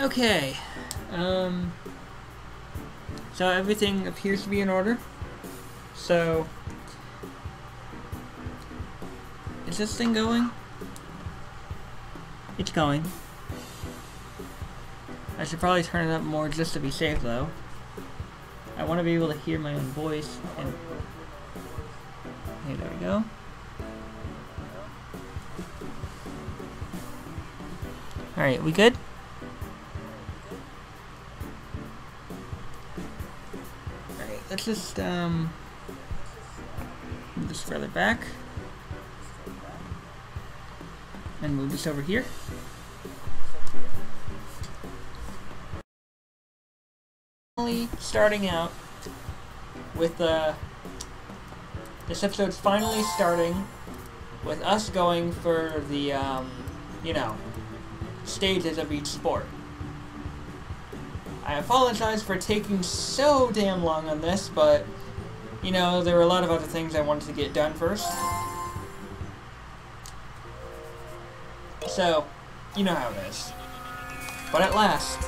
Okay. So everything appears to be in order. So, is this thing going? It's going. I should probably turn it up more just to be safe, though. I want to be able to hear my own voice. And hey, there we go. All right, we good? All right, let's just move this further back and move this over here. Starting out with this episode's finally starting with us going for the you know, stages of each sport. I apologize for taking so damn long on this, but you know, there were a lot of other things I wanted to get done first. So, you know how it is. But at last,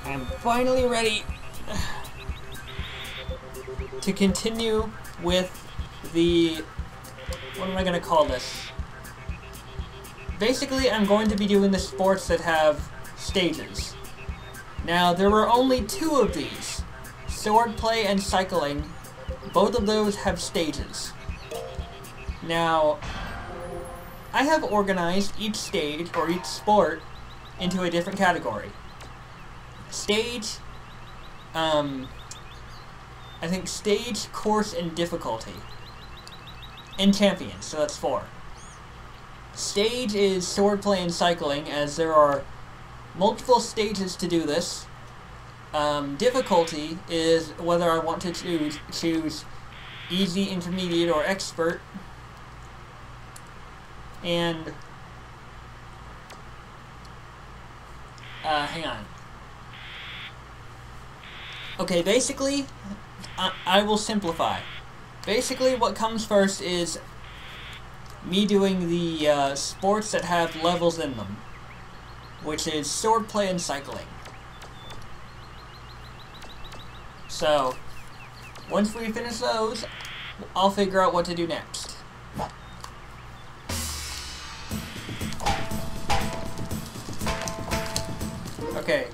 I'm finally ready to continue with the, what am I going to call this? Basically, I'm going to be doing the sports that have stages. Now, there were only 2 of these, swordplay and cycling. Both of those have stages. Now, I have organized each stage, or each sport, into a different category. Stage, I think stage, course, and difficulty. And champions, so that's 4. Stage is swordplay and cycling, as there are multiple stages to do this. Difficulty is whether I want to choose easy, intermediate, or expert. And hang on. Okay, basically, I will simplify. Basically, what comes first is me doing the sports that have levels in them, which is swordplay and cycling. So, once we finish those, I'll figure out what to do next. Okay,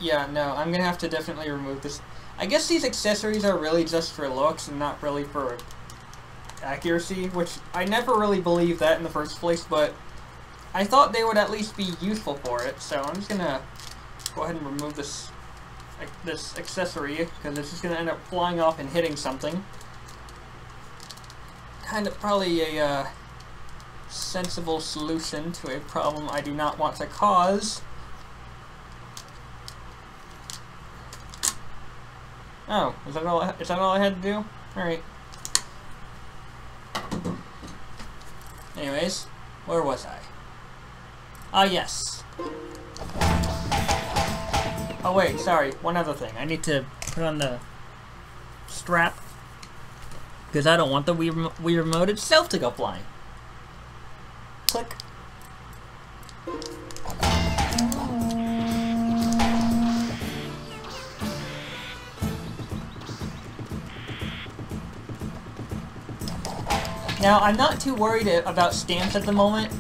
yeah, no, I'm gonna have to definitely remove this. I guess these accessories are really just for looks and not really for accuracy, which I never really believed that in the first place, but I thought they would at least be useful for it, so I'm just gonna go ahead and remove this accessory, because it's just gonna end up flying off and hitting something. Kind of probably a sensible solution to a problem I do not want to cause. Oh, is that all I had to do? Alright. Anyways, where was I? Ah, yes. Oh wait, sorry, one other thing. I need to put on the strap, because I don't want the Wii Remote itself to go flying. Click. Now, I'm not too worried about stamps at the moment.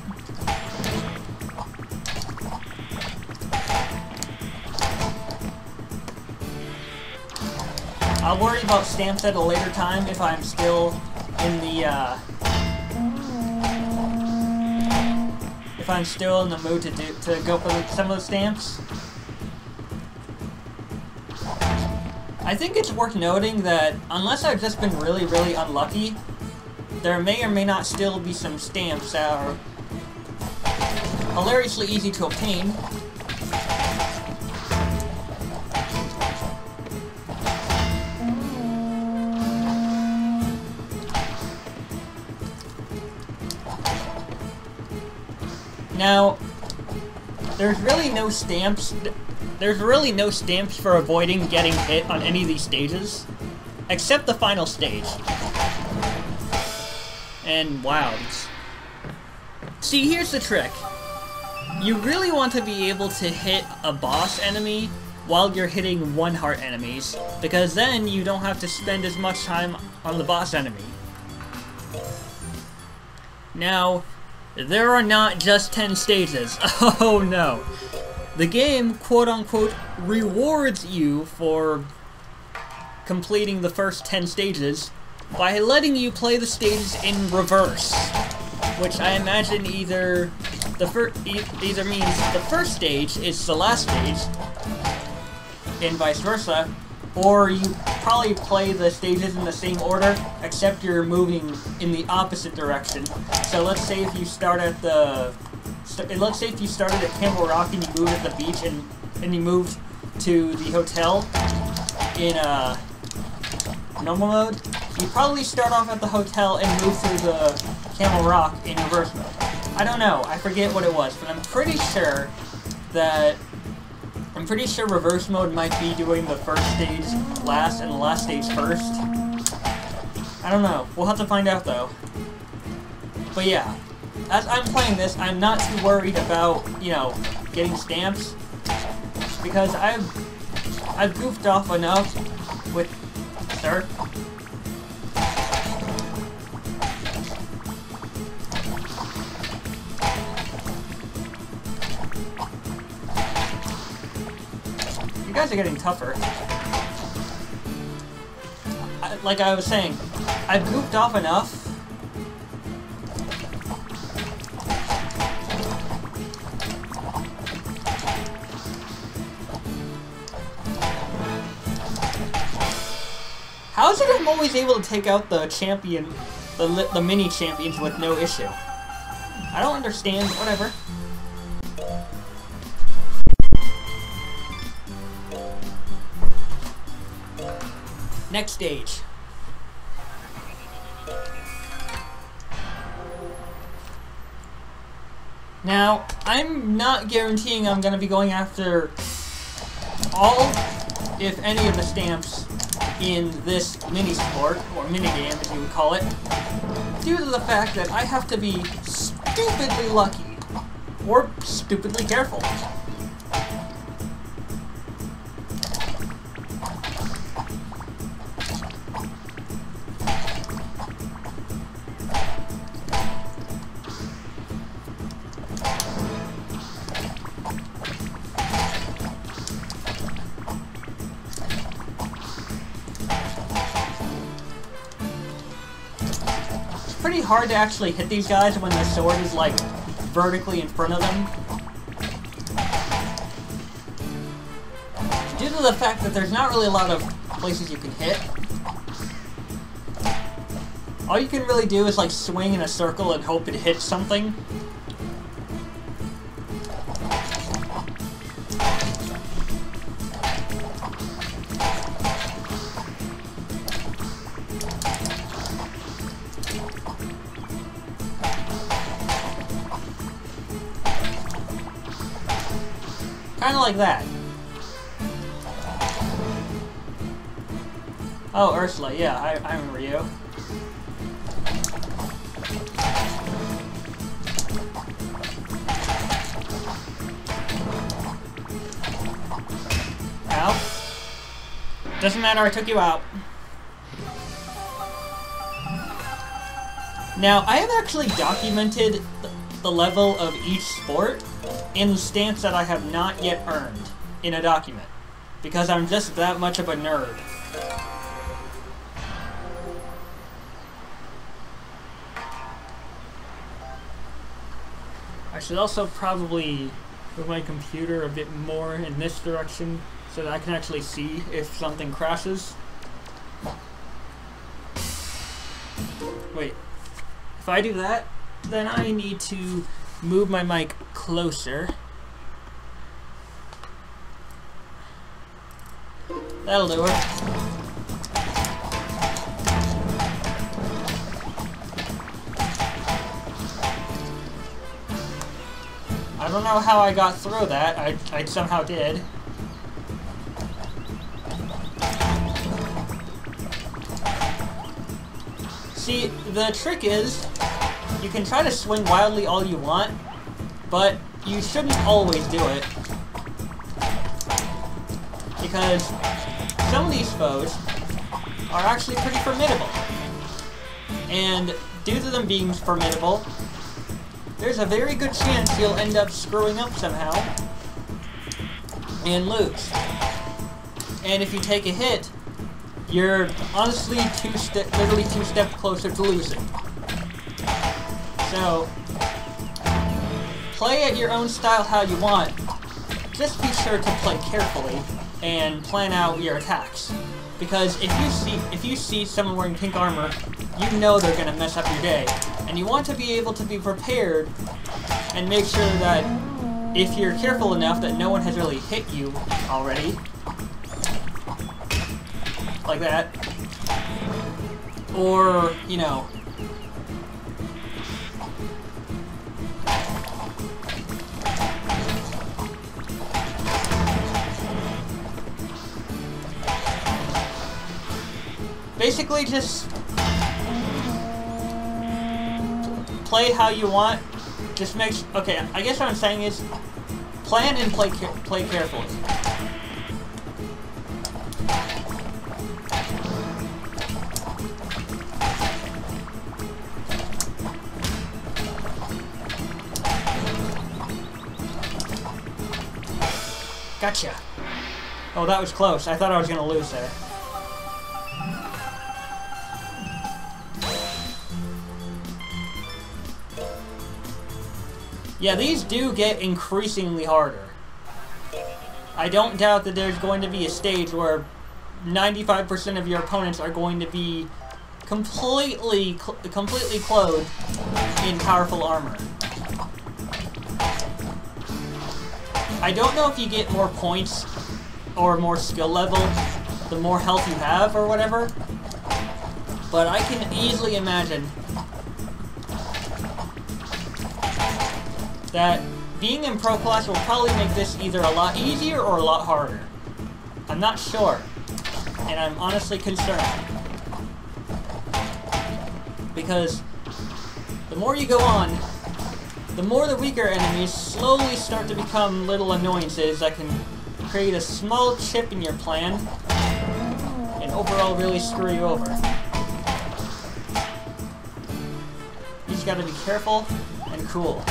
I'll worry about stamps at a later time if I'm still in the, if I'm still in the mood to go for some of the stamps. I think it's worth noting that unless I've just been really, really unlucky, there may or may not still be some stamps that are hilariously easy to obtain. Now, there's really no stamps. There's really no stamps for avoiding getting hit on any of these stages, except the final stage. And wow. See, here's the trick. you really want to be able to hit a boss enemy while you're hitting 1 heart enemies, because then you don't have to spend as much time on the boss enemy. Now, there are not just 10 stages. Oh no. The game, quote-unquote, rewards you for completing the first 10 stages by letting you play the stages in reverse, which I imagine either means the first stage is the last stage, and vice versa, or you probably play the stages in the same order, except you're moving in the opposite direction. So let's say if you start at Camel Rock and you move at the beach and you move to the hotel in normal mode, you probably start off at the hotel and move through the Camel Rock in reverse mode. I don't know, I forget what it was, but I'm pretty sure reverse mode might be doing the first stage last and the last stage first. I don't know, we'll have to find out though. But yeah, as I'm playing this, I'm not too worried about, you know, getting stamps, because I've goofed off enough with Sir. You guys are getting tougher. Like I was saying, I've goofed off enough. How is it I'm always able to take out the champion, the mini champions with no issue? I don't understand, whatever. Next stage. Now, I'm not guaranteeing I'm going to be going after all, if any, of the stamps in this mini-sport, or mini-game as you would call it, due to the fact that I have to be stupidly lucky, or stupidly careful. Pretty hard to actually hit these guys when the sword is like vertically in front of them, due to the fact that there's not really a lot of places you can hit. All you can really do is like swing in a circle and hope it hits something. Kind of like that. Oh, Ursula, yeah, I remember you. Ow. Doesn't matter, I took you out. Now, I have actually documented the level of each sport in stamps that I have not yet earned in a document, because I'm just that much of a nerd. I should also probably move my computer a bit more in this direction so that I can actually see if something crashes. Wait, if I do that, then I need to move my mic closer. That'll do it. I don't know how I got through that. I somehow did. See, the trick is, you can try to swing wildly all you want, but you shouldn't always do it, because some of these foes are actually pretty formidable. And due to them being formidable, there's a very good chance you'll end up screwing up somehow and lose. And if you take a hit, you're honestly literally two steps closer to losing. So, play at your own style how you want. Just be sure to play carefully and plan out your attacks. Because if you see someone wearing pink armor, you know they're gonna mess up your day. And you want to be able to be prepared and make sure that if you're careful enough that no one has really hit you already, like that, or, you know, basically just play how you want. Just make okay, I guess what I'm saying is plan and play carefully. Gotcha. Oh, that was close. I thought I was gonna lose there. Yeah, these do get increasingly harder. I don't doubt that there's going to be a stage where 95% of your opponents are going to be completely clothed in powerful armor. I don't know if you get more points or more skill level the more health you have or whatever, but I can easily imagine that being in pro class will probably make this either a lot easier or a lot harder. I'm not sure, and I'm honestly concerned. Because the more you go on, the more the weaker enemies slowly start to become little annoyances that can create a small chip in your plan and overall really screw you over. You just gotta be careful and cool.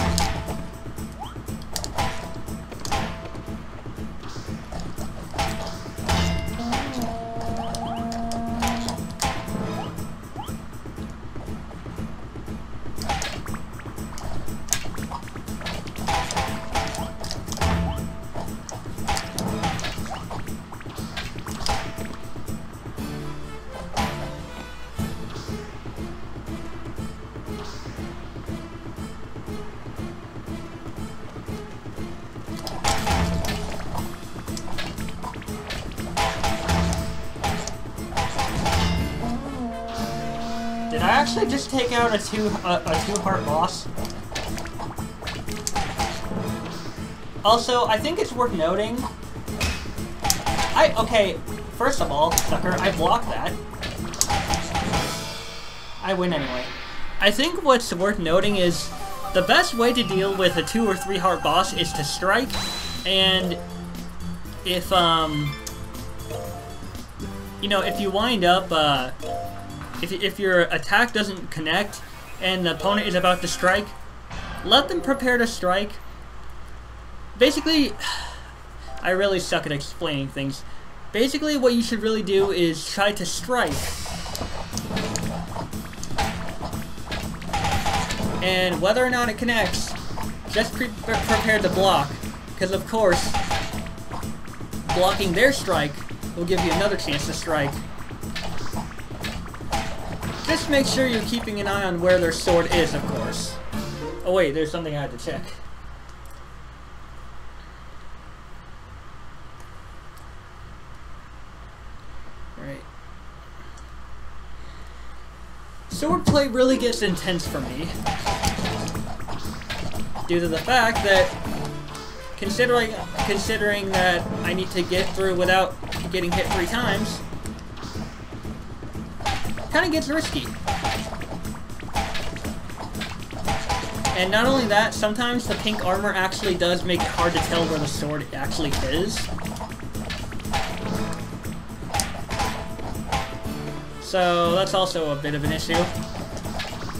Did I actually just take out a two-heart boss? Also, I think it's worth noting. Okay, first of all, sucker, I blocked that. I win anyway. I think what's worth noting is the best way to deal with a 2 or 3 heart boss is to strike, and if you know, if you wind up if your attack doesn't connect and the opponent is about to strike, let them prepare to strike. Basically, I really suck at explaining things. Basically, what you should really do is try to strike. And whether or not it connects, just prepare to block. Because of course, blocking their strike will give you another chance to strike. Just make sure you're keeping an eye on where their sword is, of course. Oh wait, there's something I had to check. Right. Swordplay really gets intense for me, due to the fact that, considering that I need to get through without getting hit 3 times, kind of gets risky. And not only that, sometimes the pink armor actually does make it hard to tell where the sword actually is. So that's also a bit of an issue.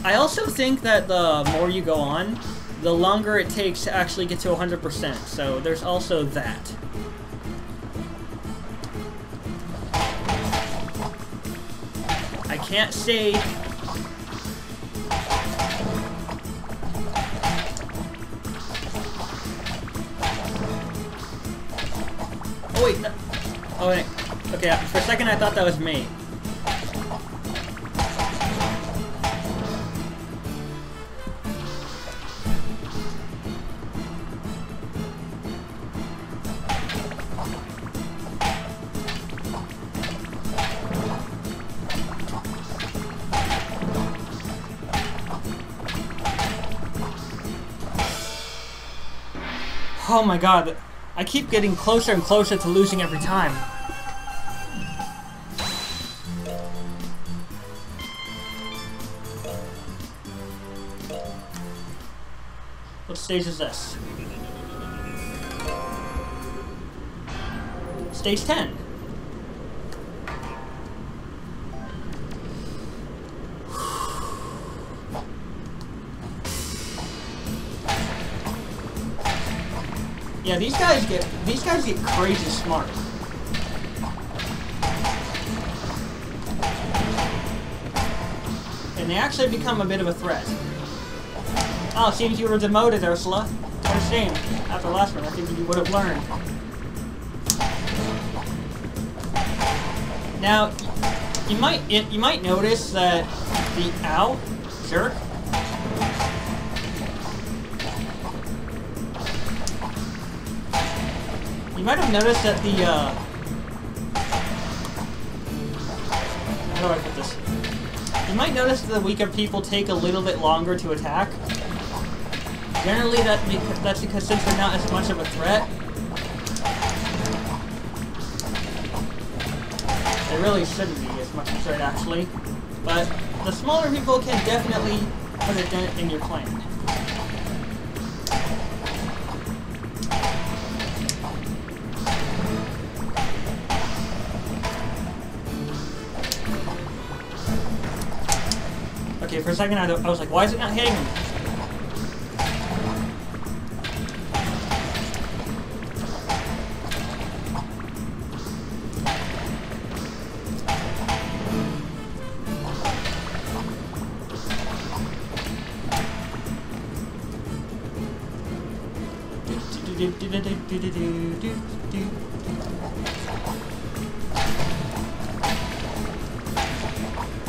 I also think that the more you go on, the longer it takes to actually get to 100%. So there's also that. I can't say... Oh wait, no. Oh wait. Okay, for a second I thought that was me. Oh my god, I keep getting closer and closer to losing every time. What stage is this? Stage 10. Yeah, these guys get crazy smart. And they actually become a bit of a threat. Oh, it seems you were demoted, Ursula. What a shame. After the last one, I think you would have learned. Now, you might notice that the ow, jerk. You might have noticed that the, how do I put this? You might notice that the weaker people take a little bit longer to attack. Generally, that's because since they're not as much of a threat, they really shouldn't be as much of a threat, actually. But the smaller people can definitely put a dent in your plan. Okay, for a second I was like, why is it not hitting him?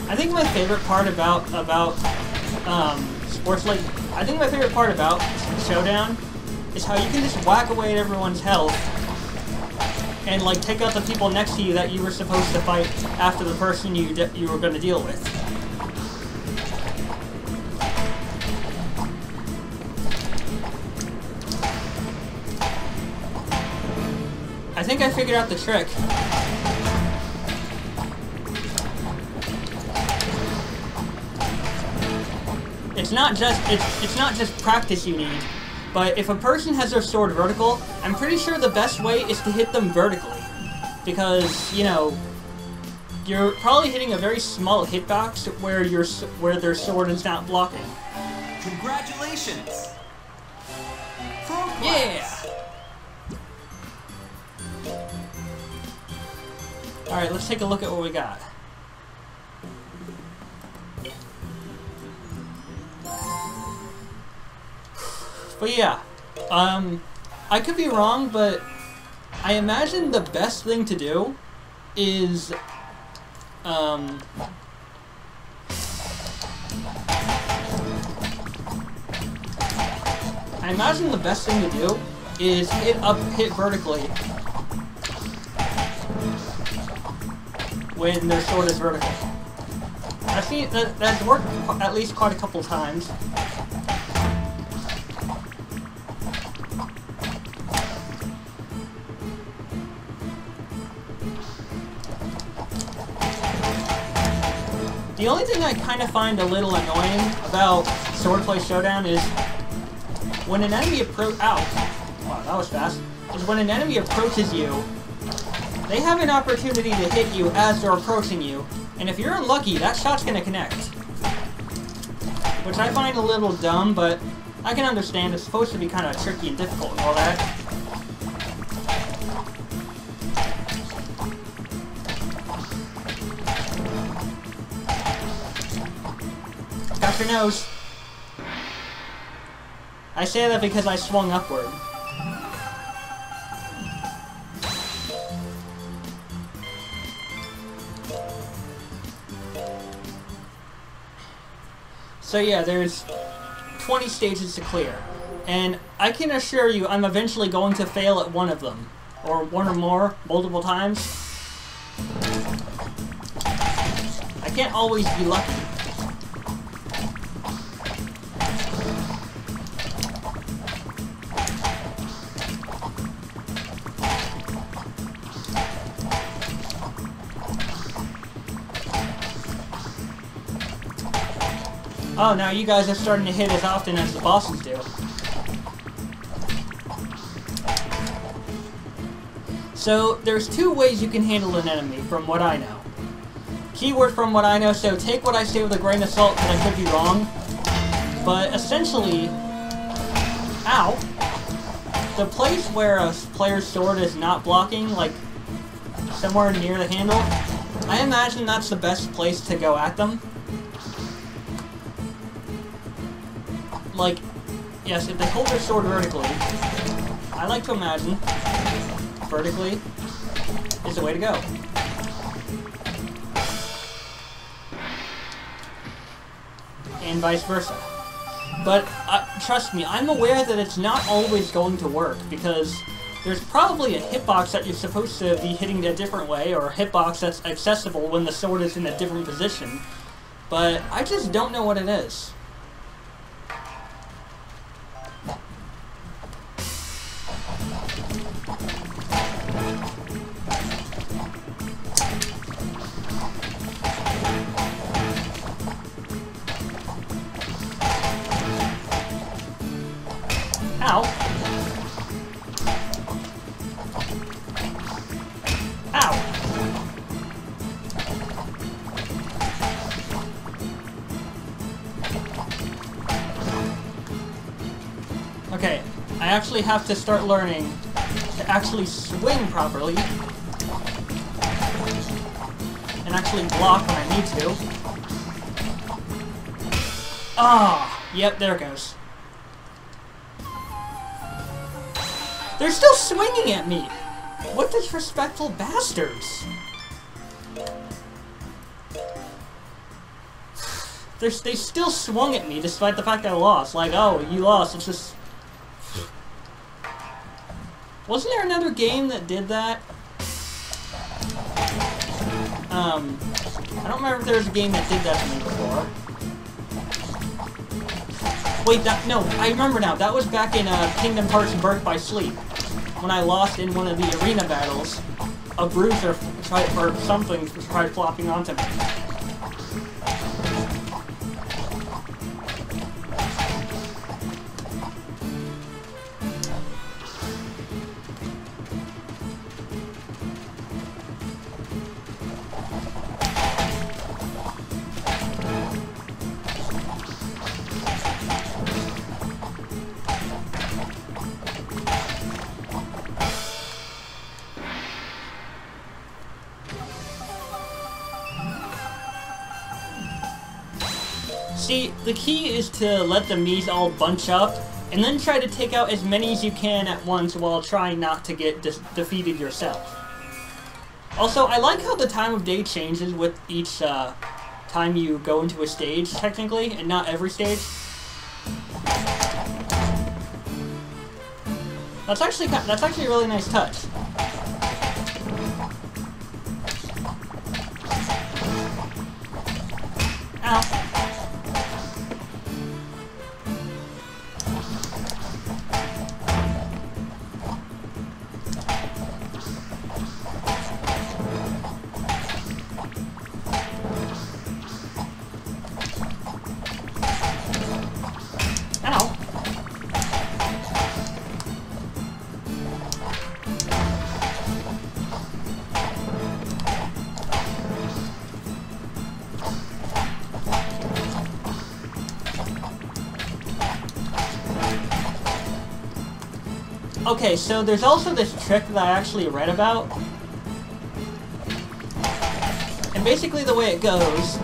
I think my favorite part about SWORDPLAY, I think my favorite part about SHOWDOWN is how you can just whack away at everyone's health and like take out the people next to you that you were supposed to fight after the person you were going to deal with. I think I figured out the trick. It's not just practice you need, but if a person has their sword vertical, I'm pretty sure the best way is to hit them vertically, because you know you're probably hitting a very small hitbox where their sword is not blocking. Congratulations! Yeah. All right, let's take a look at what we got. But yeah, I could be wrong, but I imagine the best thing to do is, I imagine the best thing to do is hit vertically when their sword is vertical. I've seen that's worked at least quite a couple times. The only thing I kind of find a little annoying about Swordplay Showdown is when an enemy approaches. Ow! Wow, that was fast. Is when an enemy approaches you, they have an opportunity to hit you as they're approaching you, and if you're unlucky, that shot's gonna connect. Which I find a little dumb, but I can understand. It's supposed to be kind of tricky and difficult and all that. Got your nose. I say that because I swung upward. So yeah, there's 20 stages to clear. And I can assure you I'm eventually going to fail at one of them. Or one or more, multiple times. I can't always be lucky. Oh, now you guys are starting to hit as often as the bosses do. So, there's two ways you can handle an enemy, from what I know. Keyword from what I know, so take what I say with a grain of salt, because I could be wrong. But, essentially... Ow! The place where a player's sword is not blocking, like, somewhere near the handle, I imagine that's the best place to go at them. Like, yes, if they hold their sword vertically, I like to imagine vertically is the way to go. And vice versa. But trust me, I'm aware that it's not always going to work, because there's probably a hitbox that you're supposed to be hitting a different way, or a hitbox that's accessible when the sword is in a different position. But I just don't know what it is. Ow. Ow. Okay, I actually have to start learning to actually swing properly and actually block when I need to. Ah, yep, there it goes. They're still swinging at me! What disrespectful bastards! They still swung at me despite the fact I lost. Like, oh, you lost, it's just... Wasn't there another game that did that? I don't remember if there was a game that did that to me before. Wait, no, I remember now. That was back in Kingdom Hearts Birth by Sleep. When I lost in one of the arena battles, a bruiser or something tried flopping onto me. See, the key is to let the Miis all bunch up, and then try to take out as many as you can at once while trying not to get defeated yourself. Also, I like how the time of day changes with each time you go into a stage, technically, and not every stage. That's actually a really nice touch. Ow. Okay, so there's also this trick that I actually read about. And basically the way it goes,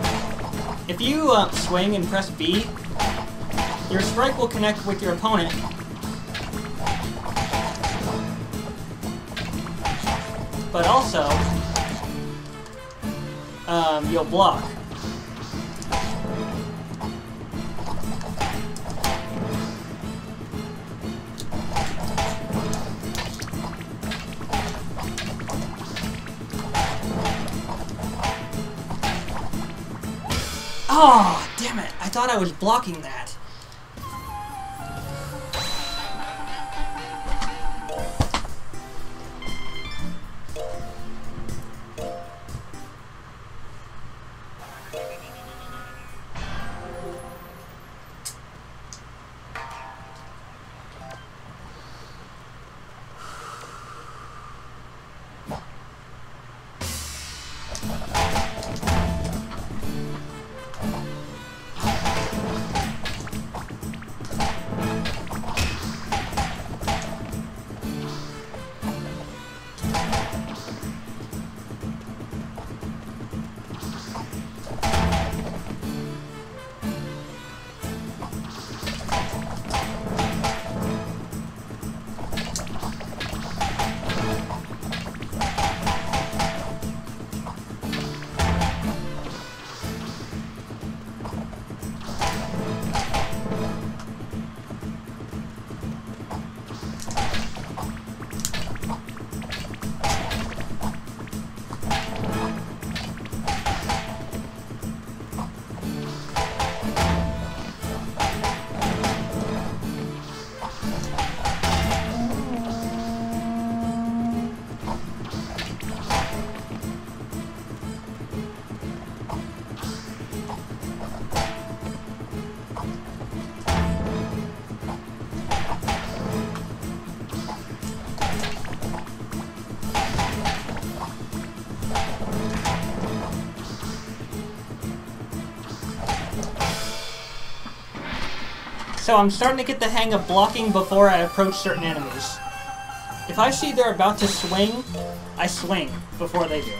if you swing and press B, your strike will connect with your opponent. But also, you'll block. Oh, damn it. I thought I was blocking that. So I'm starting to get the hang of blocking before I approach certain enemies. If I see they're about to swing, I swing before they do.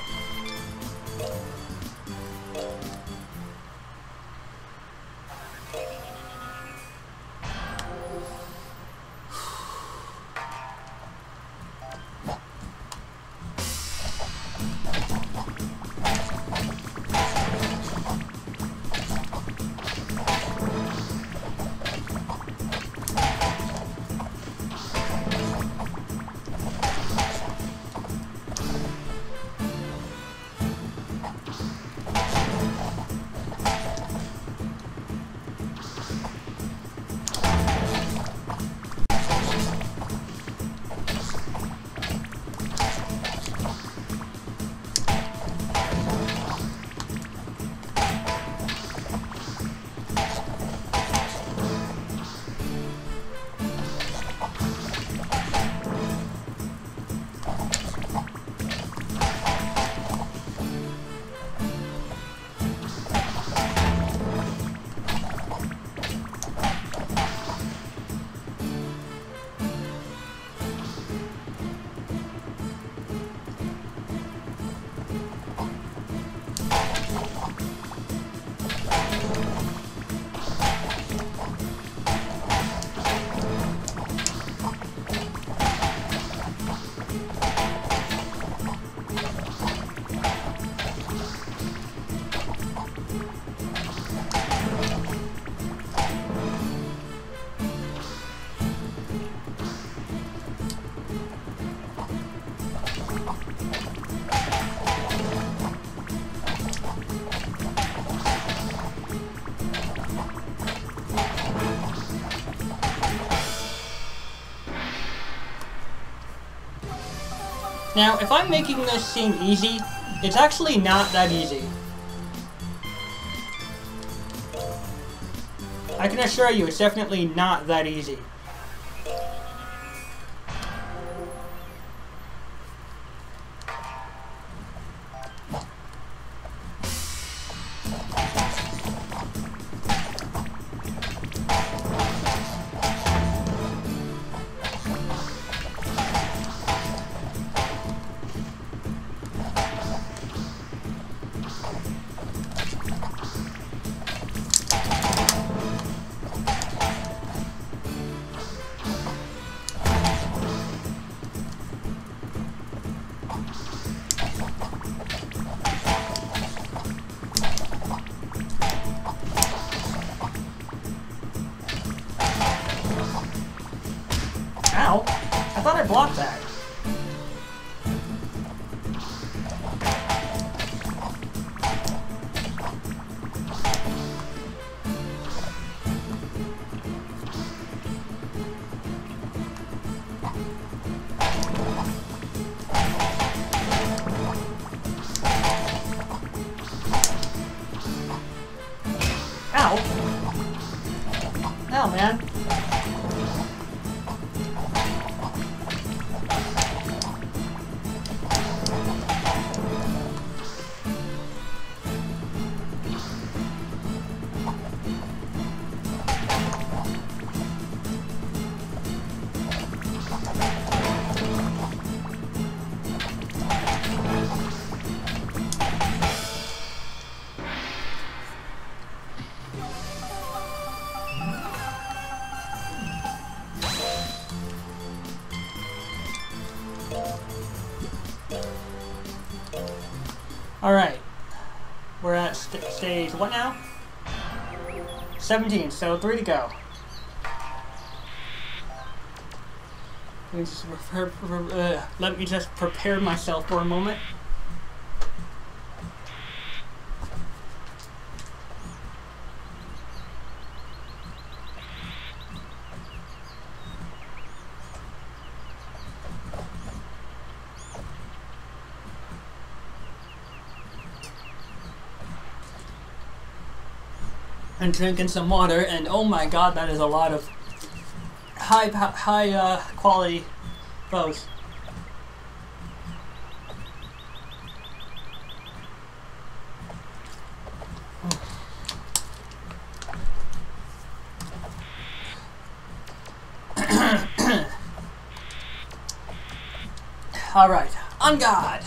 Now, if I'm making this seem easy, it's actually not that easy. I can assure you, it's definitely not that easy. Ow! I thought I blocked that. Ow! Ow, man. Alright, we're at stage, what now? 17, so 3 to go. Let me just prepare myself for a moment. And drinking some water, and oh my god, that is a lot of high quality bows. All right, on God.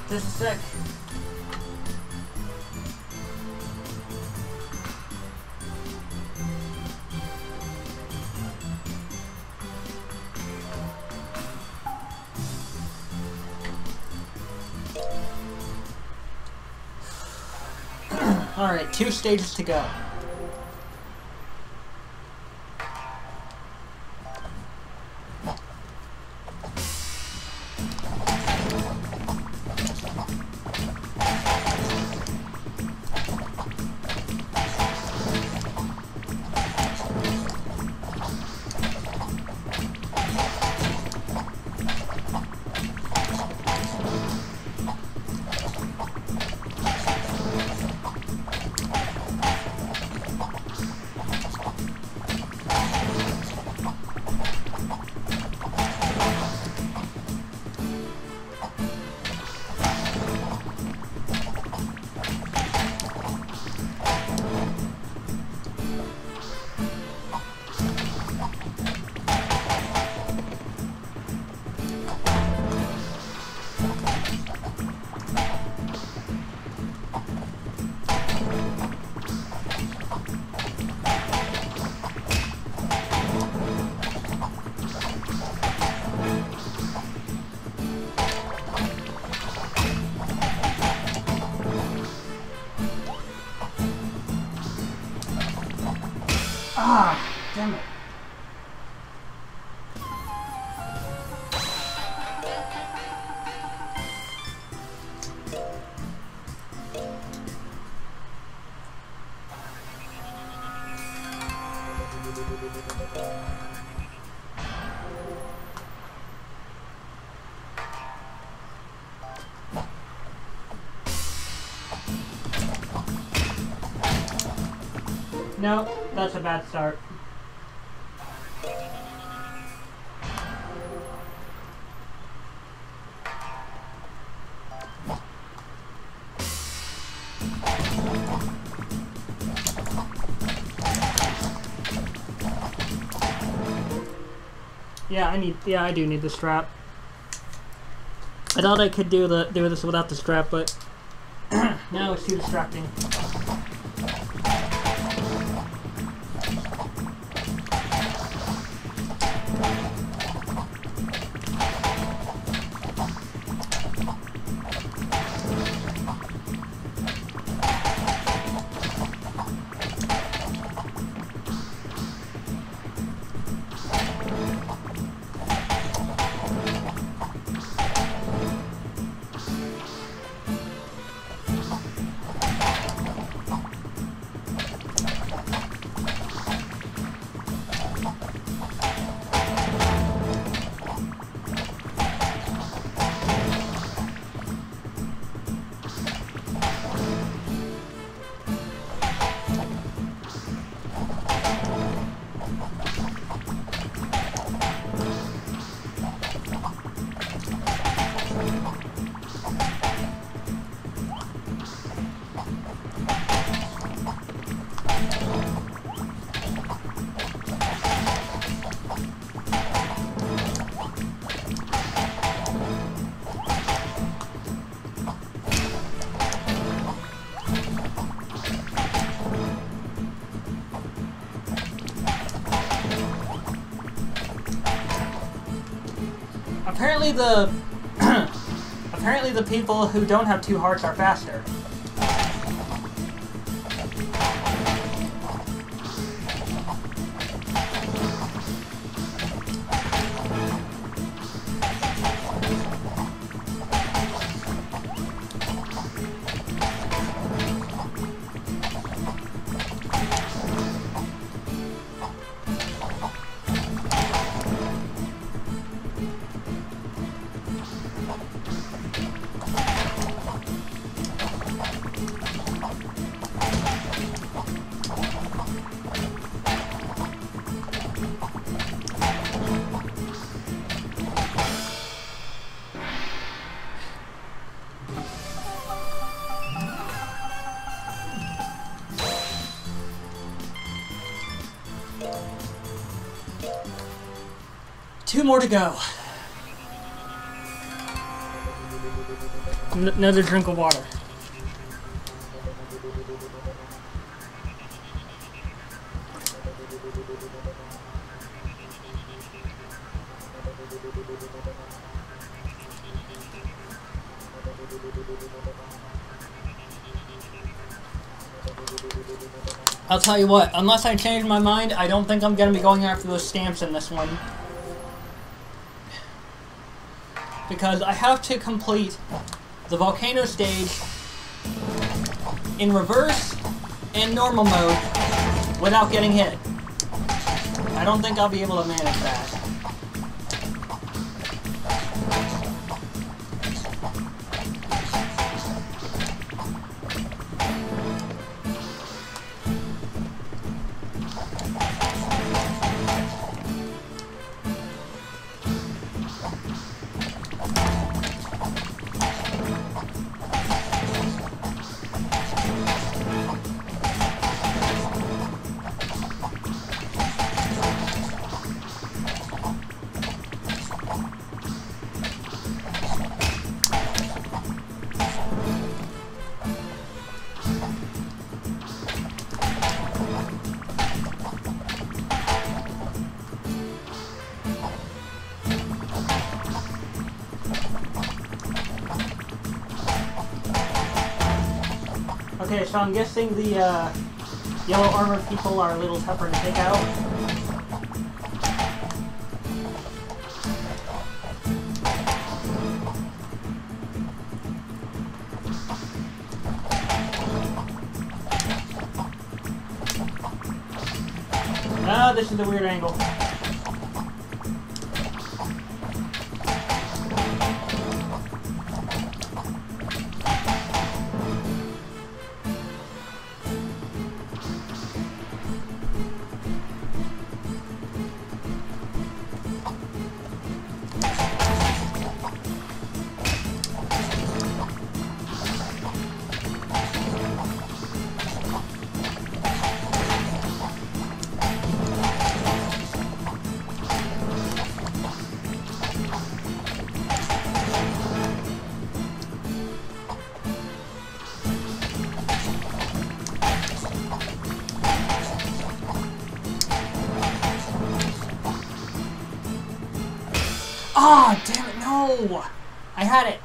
Just a sec. Alright, 2 stages to go. Ah, damn it. No, that's a bad start. Yeah, I do need the strap. I thought I could do this without the strap, but now it's too distracting. Apparently the people who don't have 2 hearts are faster. Two more to go. Another drink of water. I'll tell you what, unless I change my mind, I don't think I'm going to be going after those stamps in this one. Because I have to complete the volcano stage in reverse and normal mode without getting hit. I don't think I'll be able to manage that. so I'm guessing the yellow armored people are a little tougher to take out. Oh, this is a weird angle. Oh, damn it, no! I had it.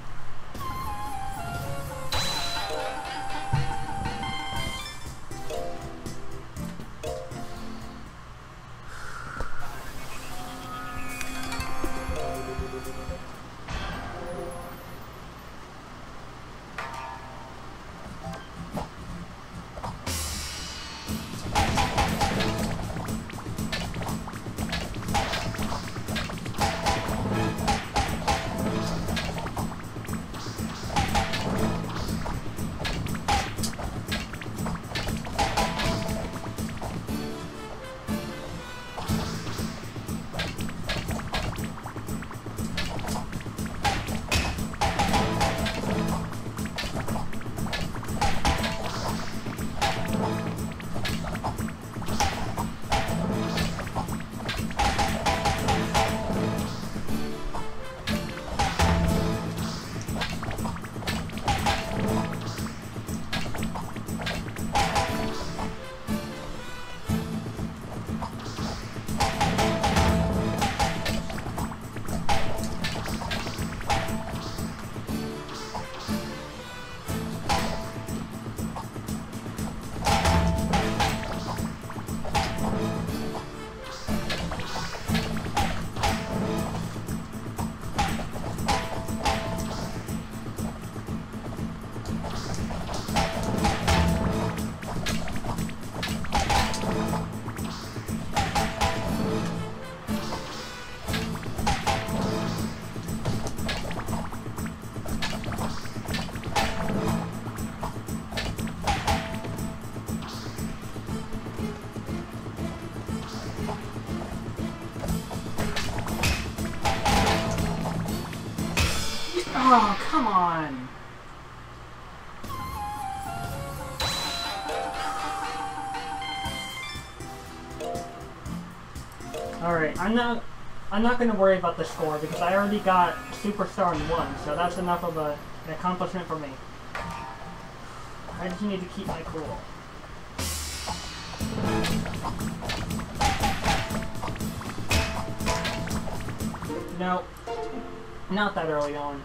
Oh, come on! Alright, I'm not gonna worry about the score because I already got Superstar in 1, so that's enough of an accomplishment for me. I just need to keep my cool. No, not that early on.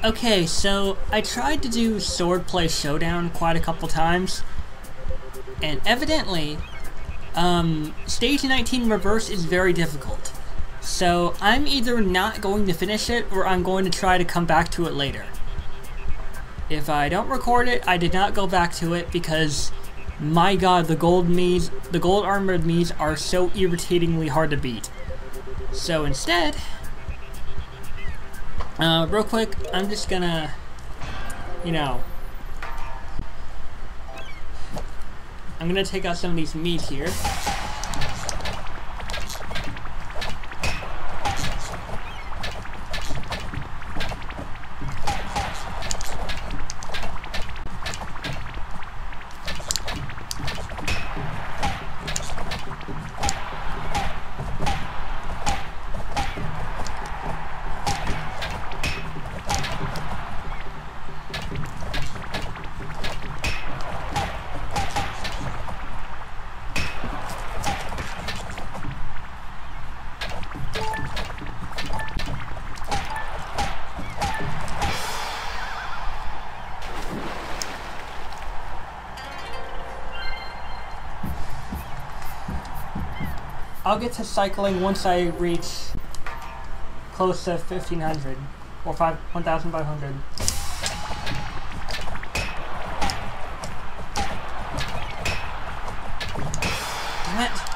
Okay, so I tried to do Swordplay Showdown quite a couple times, and evidently, Stage 19 Reverse is very difficult. So I'm either not going to finish it, or I'm going to try to come back to it later. If I don't record it, I did not go back to it because, my god, the gold armored Miis are so irritatingly hard to beat. So instead, real quick, I'm just gonna, I'm gonna take out some of these Miis here. I'll get to cycling once I reach close to 1,500 or 1,500. Damn it!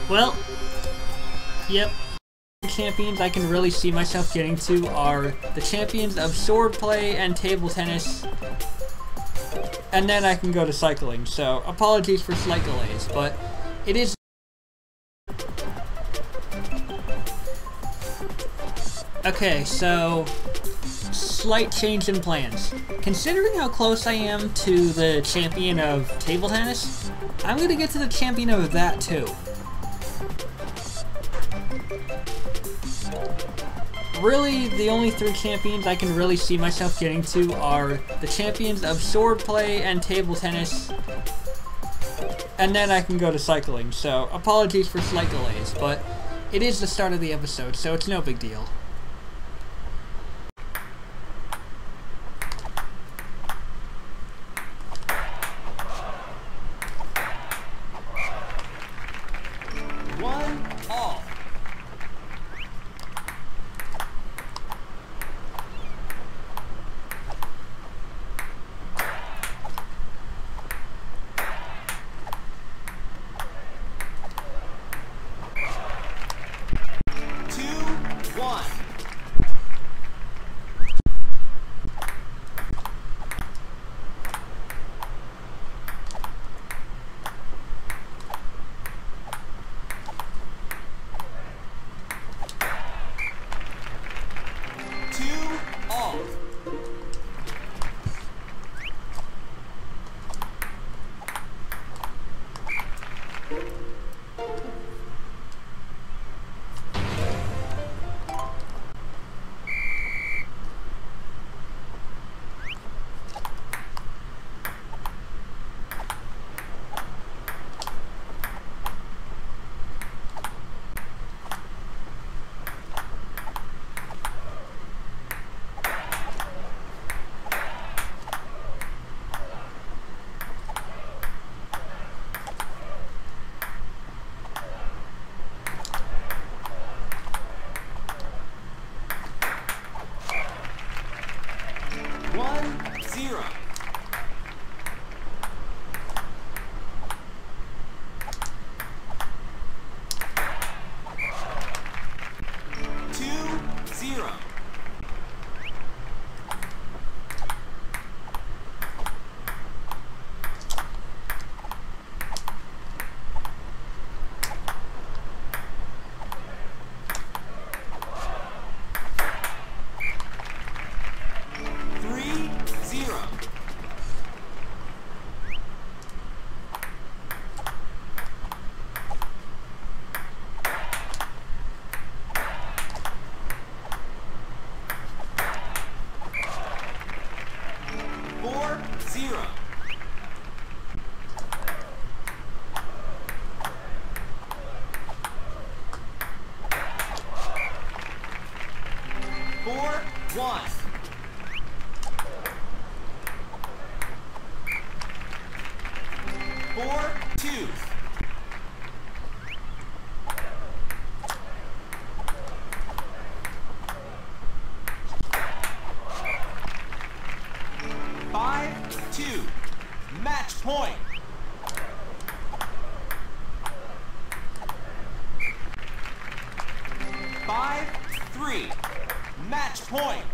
Well, yep. The champions I can really see myself getting to are the champions of swordplay and table tennis. And then I can go to cycling, so apologies for slight delays, but it is... Okay, so... slight change in plans. Considering how close I am to the champion of table tennis, I'm gonna get to the champion of that too. Really, the only three champions I can really see myself getting to are the champions of swordplay and table tennis. And then I can go to cycling, so apologies for slight delays, but it is the start of the episode, so it's no big deal. 1-0. 2-0. 3-0. 4-0. 4-1. 4-2. 5-2. Match point. 5-3. Match point.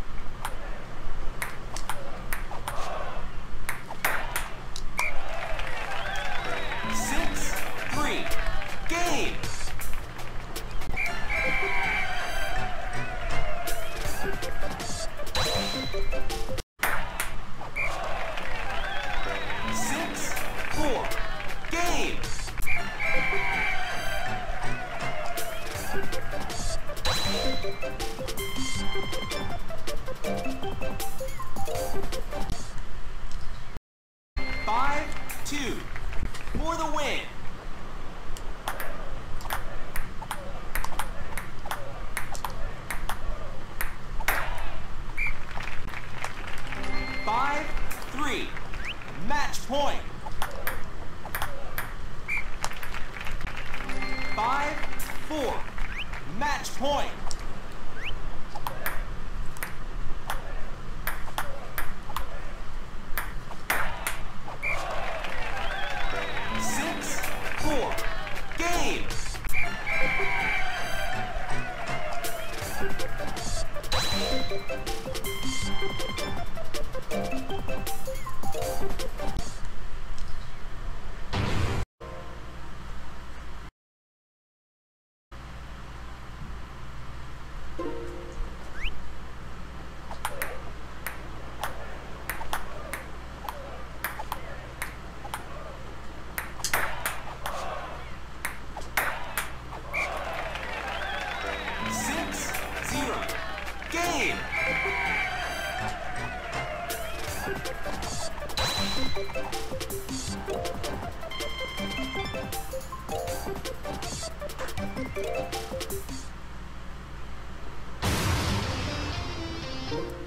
6-3. Game. 6-4. Game. 5-2 for the win. 5-3. Match point. 5-4. Match point. 6-4. Game. 6-0. Game. 5